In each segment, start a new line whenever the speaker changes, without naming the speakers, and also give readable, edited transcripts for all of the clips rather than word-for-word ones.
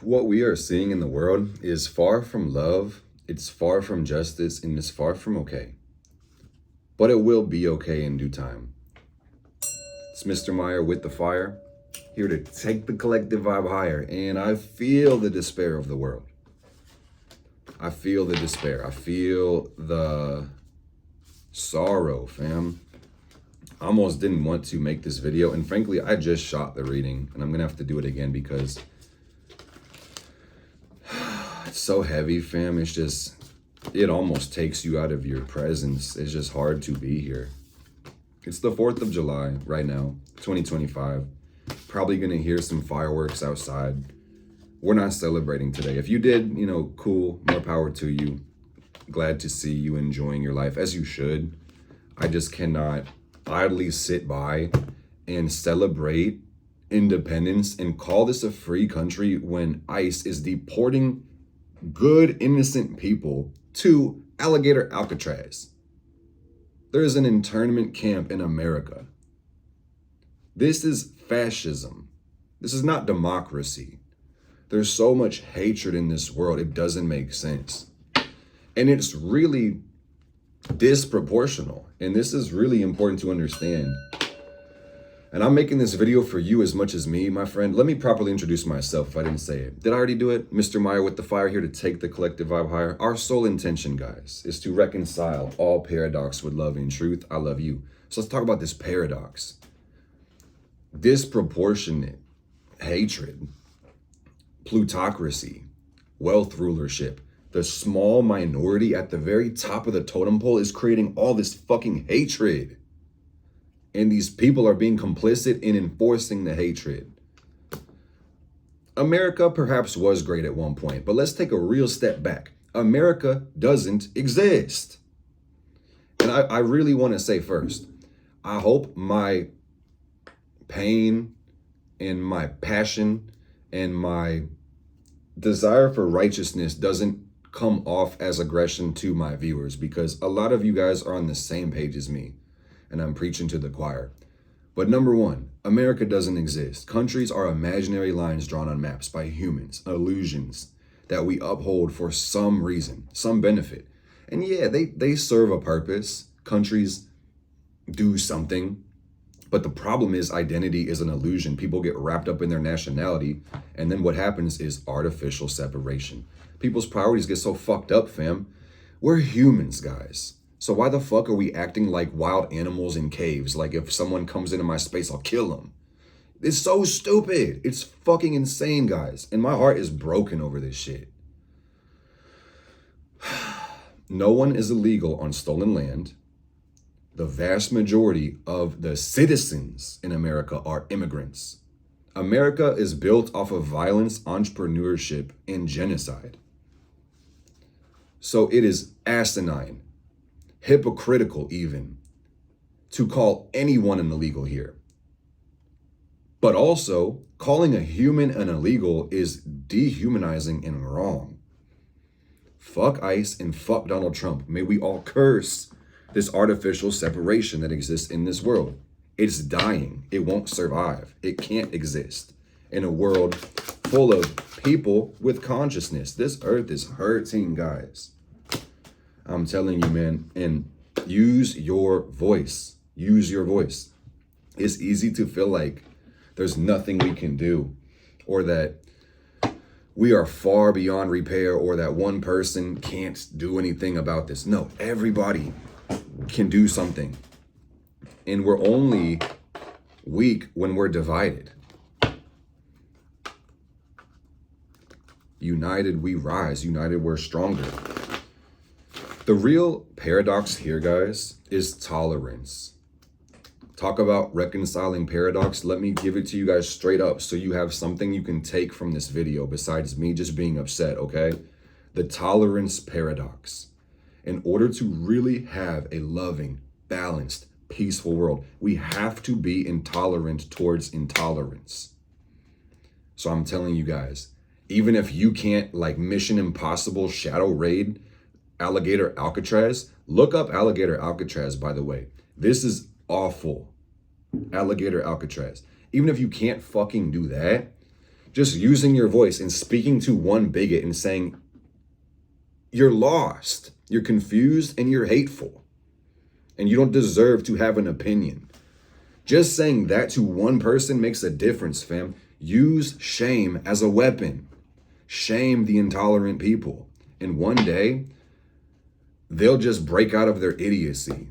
What we are seeing in the world is far from love, it's far from justice, and it's far from okay. But it will be okay in due time. It's Mr. Meyer with the fire, here to take the collective vibe higher. And I feel the despair of the world. I feel the despair. I feel the sorrow, fam. I almost didn't want to make this video. And frankly, I just shot the reading. And I'm going to have to do it again because it's so heavy, fam. It's just, it almost takes you out of your presence. It's just hard to be here. It's the 4th of July right now, 2025. Probably going to hear some fireworks outside. We're not celebrating today. If you did, cool, more power to you. Glad to see you enjoying your life, as you should. I just cannot idly sit by and celebrate independence and call this a free country when ICE is deporting good, innocent people to Alligator Alcatraz. There is an internment camp in America. This is fascism. This is not democracy. There's so much hatred in this world, it doesn't make sense. And it's really disproportional. And this is really important to understand. And I'm making this video for you as much as me, my friend. Let me properly introduce myself if I didn't say it. Did I already do it? Mr. Meyer with the fire, here to take the collective vibe higher. Our sole intention, guys, is to reconcile all paradox with love and truth. I love you. So let's talk about this paradox. Disproportionate hatred, plutocracy, wealth rulership. The small minority at the very top of the totem pole is creating all this fucking hatred. And these people are being complicit in enforcing the hatred. America perhaps was great at one point, but let's take a real step back. America doesn't exist. And I really want to say first, I hope my pain and my passion and my desire for righteousness doesn't come off as aggression to my viewers, because a lot of you guys are on the same page as me. And I'm preaching to the choir. But number one, America doesn't exist. Countries are imaginary lines drawn on maps by humans, illusions that we uphold for some reason, some benefit. And yeah, they serve a purpose. Countries do something. But the problem is identity is an illusion. People get wrapped up in their nationality. And then what happens is artificial separation. People's priorities get so fucked up, fam. We're humans, guys. So why the fuck are we acting like wild animals in caves? Like if someone comes into my space, I'll kill them. It's so stupid. It's fucking insane, guys. And my heart is broken over this shit. No one is illegal on stolen land. The vast majority of the citizens in America are immigrants. America is built off of violence, entrepreneurship, and genocide. So it is asinine, hypocritical even, to call anyone an illegal here. But also, calling a human an illegal is dehumanizing and wrong. Fuck ICE and fuck Donald Trump. May we all curse this artificial separation that exists in this world. It's dying. It won't survive. It can't exist in a world full of people with consciousness. This earth is hurting, guys. I'm telling you, man, and use your voice. Use your voice. It's easy to feel like there's nothing we can do, or that we are far beyond repair, or that one person can't do anything about this. No, everybody can do something. And we're only weak when we're divided. United we rise. United we're stronger. The real paradox here, guys, is tolerance. Talk about reconciling paradox. Let me give it to you guys straight up so you have something you can take from this video besides me just being upset, okay? The tolerance paradox. In order to really have a loving, balanced, peaceful world, we have to be intolerant towards intolerance. So I'm telling you guys, even if you can't, like, Mission Impossible shadow raid Alligator Alcatraz, look up Alligator Alcatraz, by the way. This is awful. Alligator Alcatraz. Even if you can't fucking do that, Just using your voice and speaking to one bigot and saying, you're lost, you're confused, and you're hateful, and you don't deserve to have an opinion. Just saying that to one person makes a difference, fam. Use shame as a weapon. Shame the intolerant people. And one day, they'll just break out of their idiocy.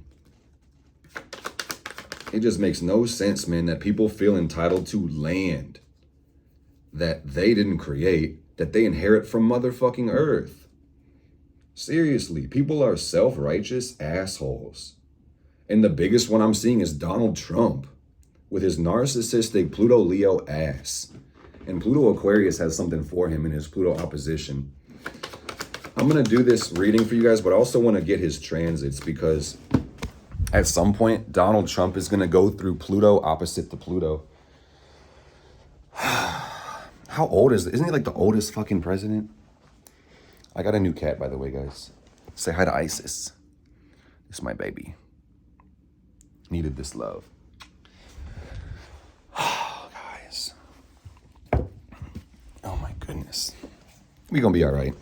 It just makes no sense, man, that people feel entitled to land that they didn't create, that they inherit from motherfucking Earth. Seriously, people are self-righteous assholes. And the biggest one I'm seeing is Donald Trump with his narcissistic Pluto Leo ass. And Pluto Aquarius has something for him in his Pluto opposition. I'm going to do this reading for you guys, but I also want to get his transits because at some point, Donald Trump is going to go through Pluto opposite to Pluto. How old is it? Isn't he like the oldest fucking president? I got a new cat, by the way, guys. Say hi to Isis. It's my baby. Needed this love. Guys. Oh my goodness. We're going to be all right.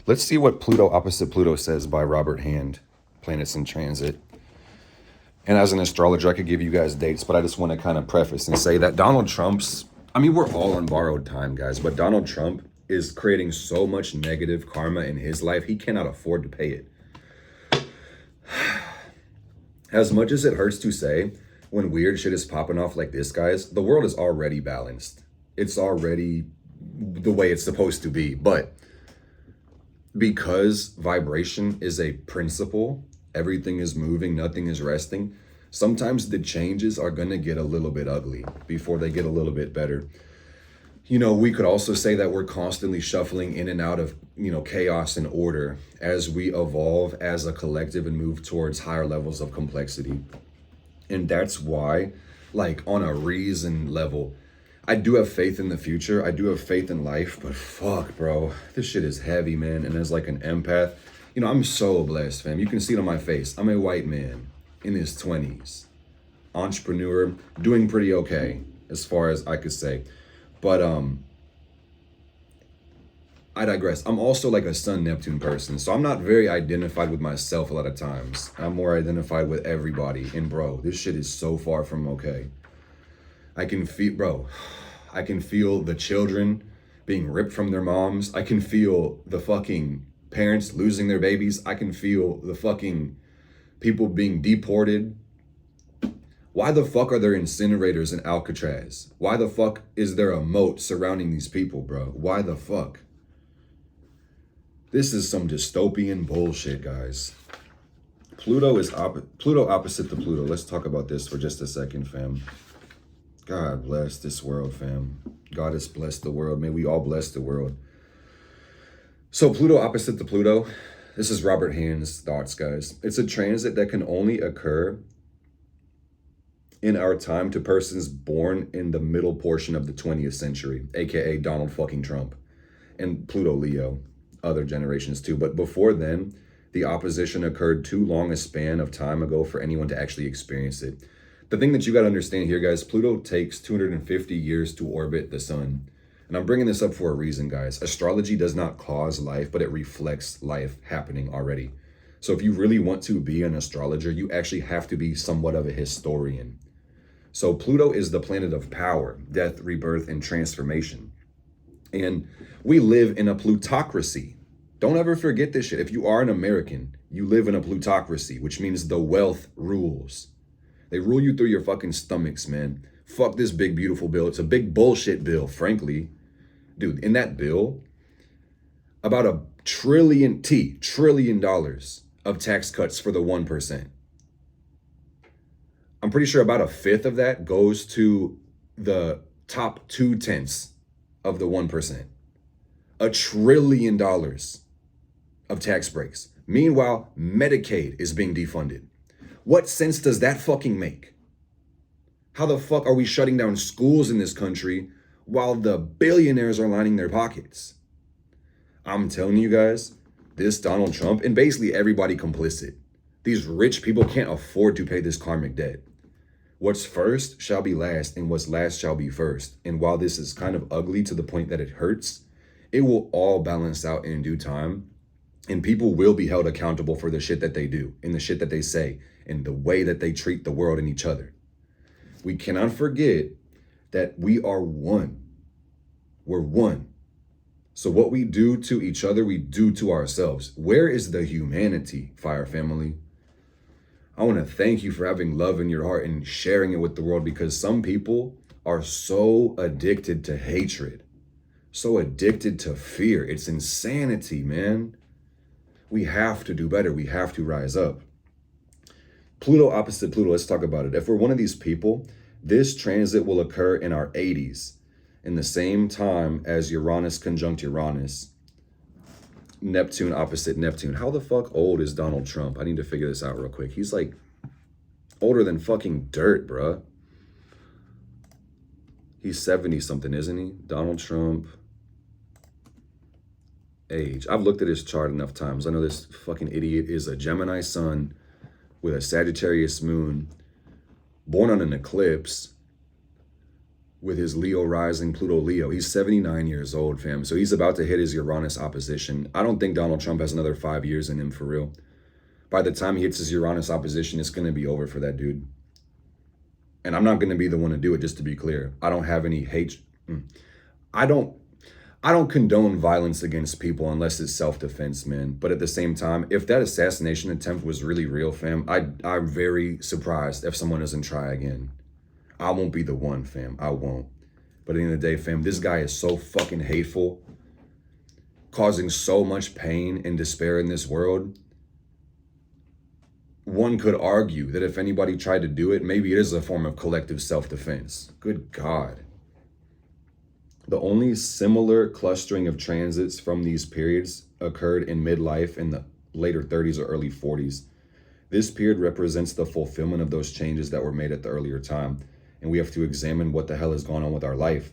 Let's see what Pluto opposite Pluto says by Robert Hand, Planets in Transit. And as an astrologer, I could give you guys dates, but I just want to kind of preface and say that Donald Trump's, I mean, we're all on borrowed time, guys, but Donald Trump is creating so much negative karma in his life, he cannot afford to pay it. As much as it hurts to say, when weird shit is popping off like this, guys, the world is already balanced. It's already the way it's supposed to be. But because vibration is a principle, everything is moving, nothing is resting, sometimes the changes are going to get a little bit ugly before they get a little bit better. You know, we could also say that we're constantly shuffling in and out of, chaos and order as we evolve as a collective and move towards higher levels of complexity. And that's why, like, on a reason level, I do have faith in the future. I do have faith in life, but fuck, bro, this shit is heavy, man. And as like an empath, I'm so blessed, fam. You can see it on my face. I'm a white man in his 20s, entrepreneur, doing pretty okay as far as I could say. But I digress. I'm also like a Sun Neptune person, so I'm not very identified with myself a lot of times. I'm more identified with everybody. And bro, this shit is so far from okay. I can feel the children being ripped from their moms. I can feel the fucking parents losing their babies. I can feel the fucking people being deported. Why the fuck are there incinerators in Alcatraz? Why the fuck is there a moat surrounding these people, bro? Why the fuck? This is some dystopian bullshit, guys. Pluto opposite to Pluto. Let's talk about this for just a second, fam. God bless this world, fam. God has blessed the world. May we all bless the world. So Pluto opposite to Pluto. This is Robert Hand's thoughts, guys. It's a transit that can only occur in our time to persons born in the middle portion of the 20th century, aka Donald fucking Trump, and Pluto Leo, other generations too. But before then, the opposition occurred too long a span of time ago for anyone to actually experience it. The thing that you got to understand here, guys, Pluto takes 250 years to orbit the sun. And I'm bringing this up for a reason, guys. Astrology does not cause life, but it reflects life happening already. So if you really want to be an astrologer, you actually have to be somewhat of a historian. So Pluto is the planet of power, death, rebirth, and transformation. And we live in a plutocracy. Don't ever forget this shit. If you are an American, you live in a plutocracy, which means the wealth rules. They rule you through your fucking stomachs, man. Fuck this big, beautiful bill. It's a big bullshit bill, frankly. Dude, in that bill, about $1 trillion of tax cuts for the 1%. I'm pretty sure about 1/5 of that goes to the top 2/10 of the 1%. $1 trillion of tax breaks. Meanwhile, Medicaid is being defunded. What sense does that fucking make? How the fuck are we shutting down schools in this country while the billionaires are lining their pockets? I'm telling you guys, this Donald Trump, and basically everybody complicit, these rich people can't afford to pay this karmic debt. What's first shall be last, and what's last shall be first. And while this is kind of ugly to the point that it hurts, it will all balance out in due time. And people will be held accountable for the shit that they do, and the shit that they say, and the way that they treat the world and each other. We cannot forget that we are one. We're one. So what we do to each other, we do to ourselves. Where is the humanity, Fire Family? I want to thank you for having love in your heart and sharing it with the world, because some people are so addicted to hatred, so addicted to fear. It's insanity, man. We have to do better. We have to rise up. Pluto opposite Pluto, let's talk about it. If we're one of these people, this transit will occur in our 80s, in the same time as Uranus conjunct Uranus. Neptune opposite Neptune. How the fuck old is Donald Trump? I need to figure this out real quick. He's like older than fucking dirt, bruh. He's 70 something, isn't he? Donald Trump. Age. I've looked at his chart enough times. I know this fucking idiot is a Gemini sun with a Sagittarius moon, born on an eclipse with his Leo rising, Pluto Leo. He's 79 years old, fam. So he's about to hit his Uranus opposition. I don't think Donald Trump has another 5 years in him, for real. By the time he hits his Uranus opposition, it's going to be over for that dude. And I'm not going to be the one to do it, just to be clear. I don't have any hate. I don't condone violence against people unless it's self-defense, man. But at the same time, if that assassination attempt was really real, fam, I'm very surprised if someone doesn't try again. I won't be the one, fam. I won't. But at the end of the day, fam, this guy is so fucking hateful, causing so much pain and despair in this world. One could argue that if anybody tried to do it, maybe it is a form of collective self-defense. Good God. The only similar clustering of transits from these periods occurred in midlife in the later 30s or early 40s. This period represents the fulfillment of those changes that were made at the earlier time. And we have to examine what the hell has gone on with our life.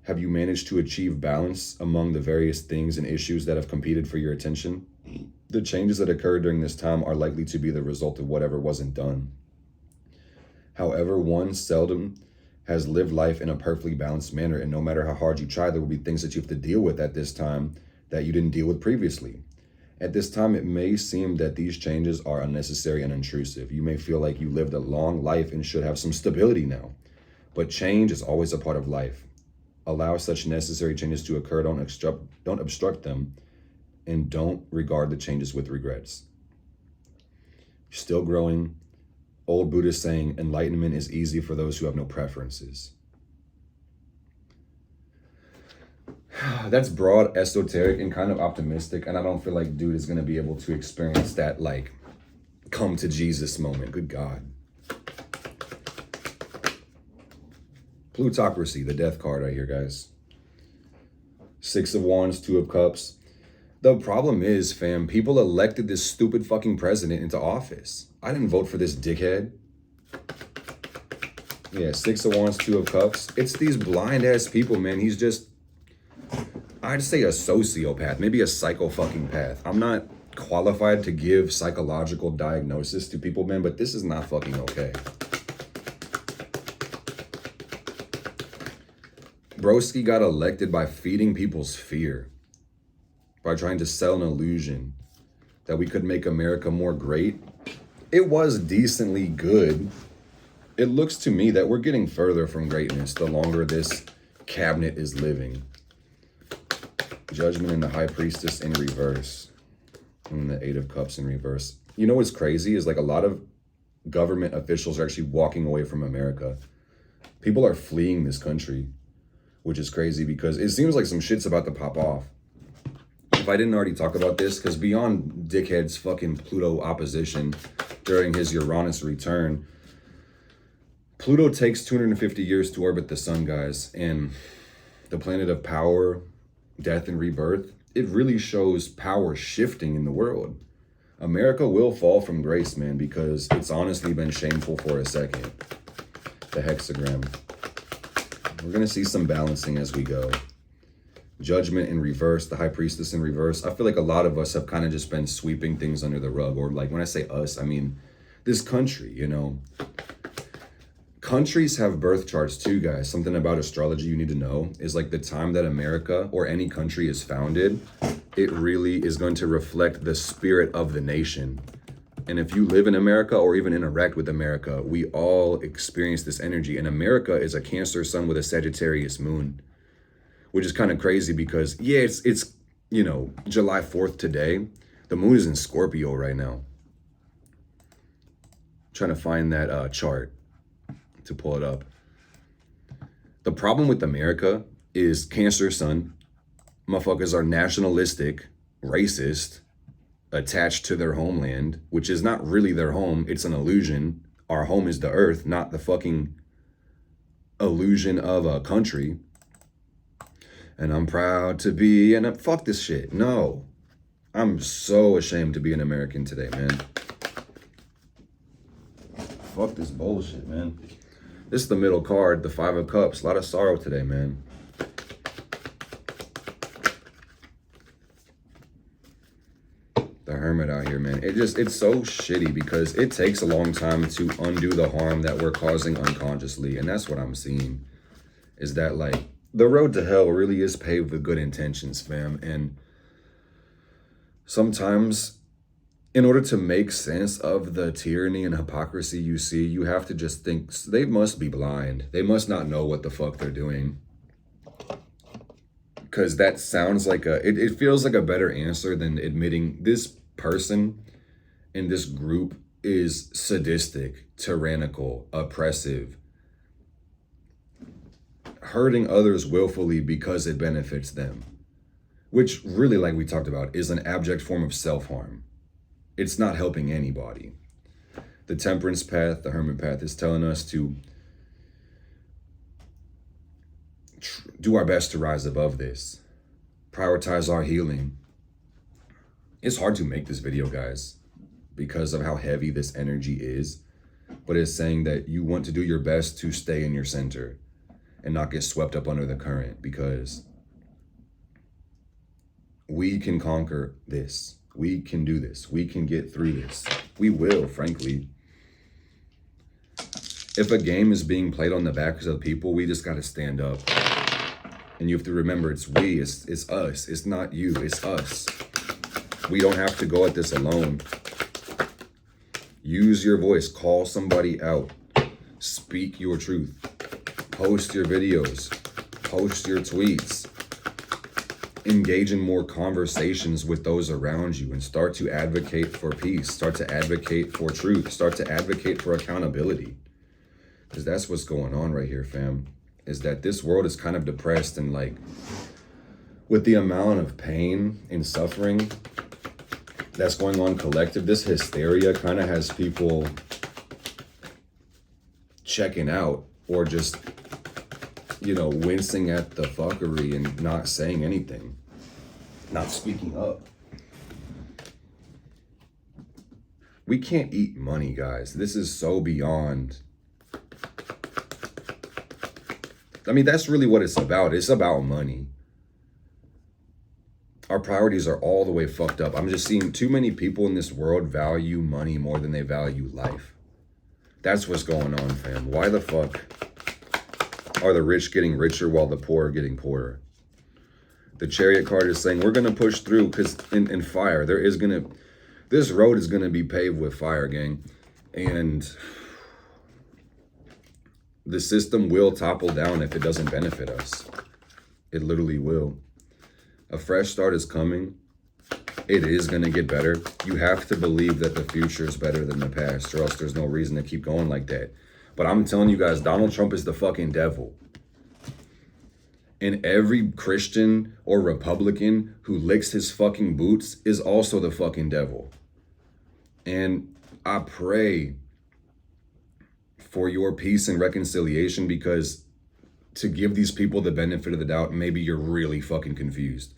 Have you managed to achieve balance among the various things and issues that have competed for your attention? The changes that occurred during this time are likely to be the result of whatever wasn't done. However, one seldom has lived life in a perfectly balanced manner, and no matter how hard you try, there will be things that you have to deal with at this time that you didn't deal with previously. At this time, it may seem that these changes are unnecessary and intrusive. You may feel like you lived a long life and should have some stability now. But change is always a part of life. Allow such necessary changes to occur. Don't obstruct them, and don't regard the changes with regrets. Still growing. Old Buddhist saying, enlightenment is easy for those who have no preferences. That's broad, esoteric, and kind of optimistic, and I don't feel like dude is going to be able to experience that, like, come to Jesus moment. Good God. Plutocracy, the death card right here, guys. 6 of Wands, 2 of Cups. The problem is, fam, people elected this stupid fucking president into office. I didn't vote for this dickhead. Yeah, 6 of Wands, 2 of Cups. It's these blind-ass people, man. He's just, I'd say a sociopath, maybe a psycho-fucking-path. I'm not qualified to give psychological diagnosis to people, man, but this is not fucking okay. Broski got elected by feeding people's fear, by trying to sell an illusion that we could make America more great. It was decently good. It looks to me that we're getting further from greatness the longer this cabinet is living. Judgment and the High Priestess in reverse. And the 8 of Cups in reverse. You know what's crazy is, like, a lot of government officials are actually walking away from America. People are fleeing this country, which is crazy because it seems like some shit's about to pop off. If I didn't already talk about this, because beyond dickhead's fucking Pluto opposition during his Uranus return, Pluto takes 250 years to orbit the sun, guys, and the planet of power, death, and rebirth, it really shows power shifting in the world. America will fall from grace, man, because it's honestly been shameful for a second. The hexagram. We're going to see some balancing as we go. Judgment in reverse, the High Priestess in reverse. I feel like a lot of us have kind of just been sweeping things under the rug. Or, like, when I say us, I mean this country, you know. countries have birth charts too, guys. Something about astrology you need to know is like the time that America or any country is founded, it really is going to reflect the spirit of the nation. And if you live in America or even interact with America, we all experience this energy. And America is a Cancer sun with a Sagittarius moon, which is kind of crazy because, yeah, it's you know, July 4th today. The moon is in Scorpio right now. Trying to find that chart to pull it up. The problem with America is Cancer sun. Motherfuckers are nationalistic, racist, attached to their homeland, which is not really their home. It's an illusion. Our home is the earth, not the fucking illusion of a country. And I'm proud to be, and fuck this shit. No, I'm so ashamed to be an American today, man. Fuck this bullshit, man. This is the middle card, the 5 of Cups. A lot of sorrow today, man. The Hermit out here, man. It's so shitty because it takes a long time to undo the harm that we're causing unconsciously. And that's what I'm seeing, is that like the road to hell really is paved with good intentions, fam. And sometimes in order to make sense of the tyranny and hypocrisy you see, you have to just think they must be blind. They must not know what the fuck they're doing. Because that sounds like it feels like a better answer than admitting this person in this group is sadistic, tyrannical, oppressive, hurting others willfully because it benefits them. Which really, like we talked about, is an abject form of self-harm. It's not helping anybody. The Temperance path, the Hermit path, is telling us to do our best to rise above this. Prioritize our healing. It's hard to make this video, guys, because of how heavy this energy is. But it's saying that you want to do your best to stay in your center and not get swept up under the current, because we can conquer this. We can do this. We can get through this. We will, frankly. If a game is being played on the backs of people, we just got to stand up. And you have to remember, it's we, it's us. It's not you, it's us. We don't have to go at this alone. Use your voice. Call somebody out. Speak your truth. Post your videos. Post your tweets. Engage in more conversations with those around you and start to advocate for peace. Start to advocate for truth. Start to advocate for accountability. Because that's what's going on right here, fam. Is that this world is kind of depressed, and like with the amount of pain and suffering that's going on collective, this hysteria kind of has people checking out or just, you know, wincing at the fuckery and not saying anything, not speaking up. We can't eat money, guys. This is so beyond. I mean, that's really what it's about. It's about money. Our priorities are all the way fucked up. I'm just seeing too many people in this world value money more than they value life. That's what's going on, fam. Why the fuck are the rich getting richer while the poor are getting poorer? The Chariot card is saying we're going to push through, because in fire, this road is going to be paved with fire, gang. And the system will topple down if it doesn't benefit us. It literally will. A fresh start is coming. It is going to get better. You have to believe that the future is better than the past, or else there's no reason to keep going like that. But I'm telling you guys, Donald Trump is the fucking devil. And every Christian or Republican who licks his fucking boots is also the fucking devil. And I pray for your peace and reconciliation, because to give these people the benefit of the doubt, maybe you're really fucking confused.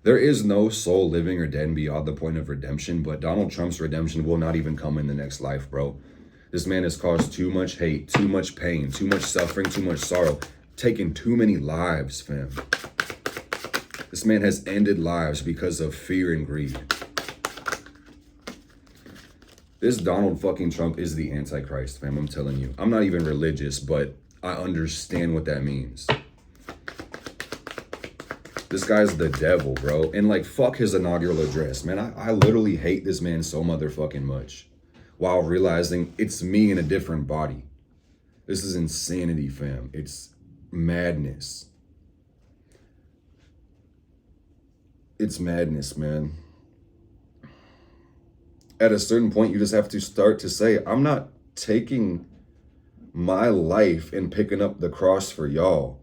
There is no soul living or dead beyond the point of redemption, but Donald Trump's redemption will not even come in the next life, bro. This man has caused too much hate, too much pain, too much suffering, too much sorrow, taken too many lives, fam. This man has ended lives because of fear and greed. This Donald fucking Trump is the Antichrist, fam. I'm telling you. I'm not even religious, but I understand what that means. This guy's the devil, bro. And like, fuck his inaugural address, man. I literally hate this man so motherfucking much while realizing it's me in a different body. This is insanity, fam. It's madness. It's madness, man. At a certain point, you just have to start to say, I'm not taking my life and picking up the cross for y'all.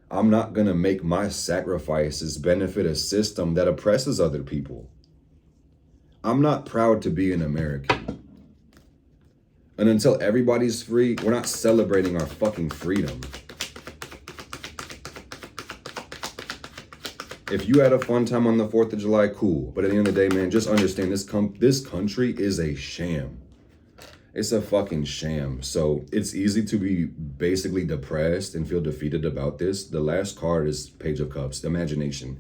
I'm not going to make my sacrifices benefit a system that oppresses other people. I'm not proud to be an American. And until everybody's free, we're not celebrating our fucking freedom. If you had a fun time on the 4th of July, cool. But at the end of the day, man, just understand this country is a sham. It's a fucking sham. So it's easy to be basically depressed and feel defeated about this. The last card is Page of Cups, imagination.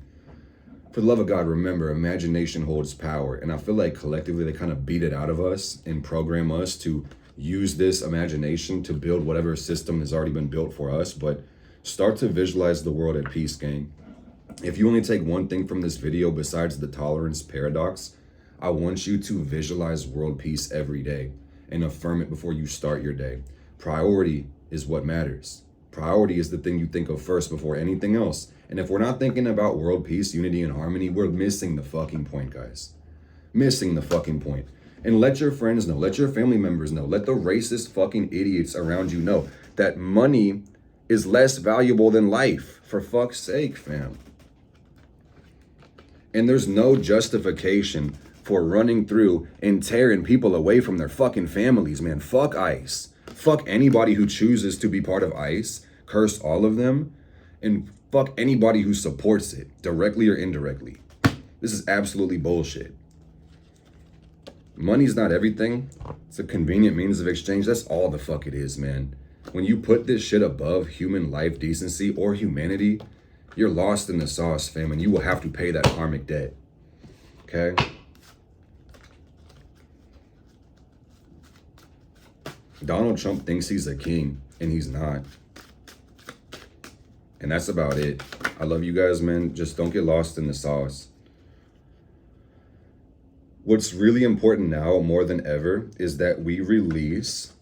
For the love of God, remember, imagination holds power. And I feel like collectively they kind of beat it out of us and program us to use this imagination to build whatever system has already been built for us. But start to visualize the world at peace, gang. If you only take one thing from this video besides the tolerance paradox, I want you to visualize world peace every day and affirm it before you start your day. Priority is what matters. Priority is the thing you think of first before anything else. And if we're not thinking about world peace, unity, and harmony, we're missing the fucking point, guys. Missing the fucking point. And let your friends know, let your family members know, let the racist fucking idiots around you know that money is less valuable than life. For fuck's sake, fam. And there's no justification for running through and tearing people away from their fucking families, man. Fuck ICE. Fuck anybody who chooses to be part of ICE. Curse all of them. And fuck anybody who supports it, directly or indirectly. This is absolutely bullshit. Money's not everything. It's a convenient means of exchange. That's all the fuck it is, man. When you put this shit above human life, decency, or humanity, you're lost in the sauce, fam, and you will have to pay that karmic debt. Okay? Donald Trump thinks he's a king, and he's not. And that's about it. I love you guys, man. Just don't get lost in the sauce. What's really important now, more than ever, is that we release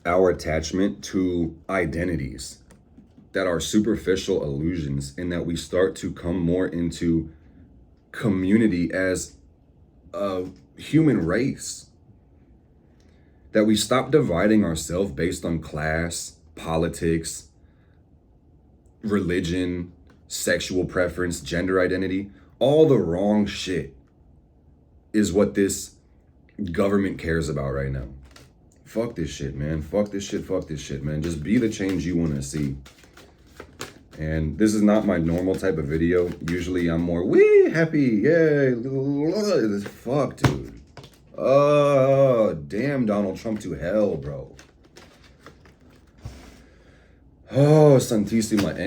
our attachment to identities that are superficial illusions, and that we start to come more into community as a human race. That we stop dividing ourselves based on class, politics, religion, sexual preference, gender identity. All the wrong shit is what this government cares about right now. Fuck this shit, man. Fuck this shit, man. Just be the change you want to see. And this is not my normal type of video. Usually I'm more, wee, happy, yay. Fuck, dude. Oh, damn Donald Trump to hell, bro. Oh, Santissima.